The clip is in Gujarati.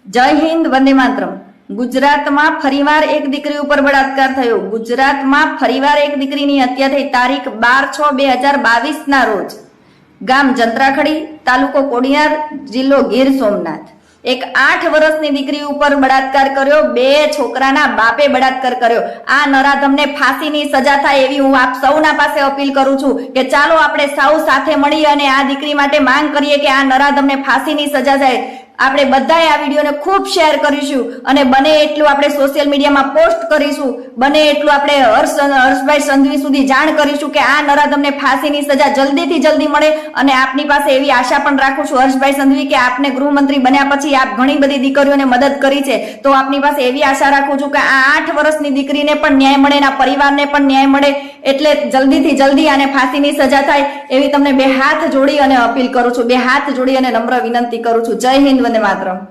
જય હિન્દ, વંદે માતરમ। ગુજરાતમાં ફરીવાર એક દીકરી ઉપર બળાત્કાર થયો। ગુજરાતમાં ફરીવાર એક દીકરીની હત્યા થઈ। તારીખ 12/6/2022 ના રોજ ગામ જંત્રાખડી, તાલુકો કોડિયાર, જિલ્લો ગીર સોમનાથ। એક 8 વર્ષની દીકરી ઉપર બળાત્કાર કર્યો। 2 છોકરાના બાપે બળાત્કાર કર્યો। આ નરાધમને ફાંસીની સજા થાય એવી હું આપ સૌના પાસે અપીલ કરું છું કે ચાલો આપણે સૌ સાથે મળી અને આ દીકરી માટે માંગ કરીએ કે આ નરાધમને ફાંસીની સજા થાય। આપણે બધાએ આ વિડીયોને ખૂબ શેર કરીશું અને બને એટલું આપણે સોશિયલ મીડિયામાં પોસ્ટ કરીશું। બને એટલું આપણે હર્ષભાઈ સંઘવી સુધી જાણ કરીશું કે આ નરાધમને ફાંસીની સજા જલ્દીથી જલ્દી મળે। અને આપની પાસે એવી આશા પણ રાખું છું હર્ષભાઈ સંઘવી કે આપને ગૃહમંત્રી બન્યા પછી આપ ઘણી બધી દીકરીઓને મદદ કરી છે, તો આપની પાસે એવી આશા રાખું છું કે આ 8 વર્ષની દીકરીને પણ ન્યાય મળે, એના પરિવારને પણ ન્યાય મળે। એટલે જલ્દીથી જલ્દી આને ફાંસીની સજા થાય એવી તમને બે હાથ જોડી અને અપીલ કરું છું, બે હાથ જોડી અને નમ્ર વિનંતી કરું છું। જય હિન્દ, વંદે માતરમ।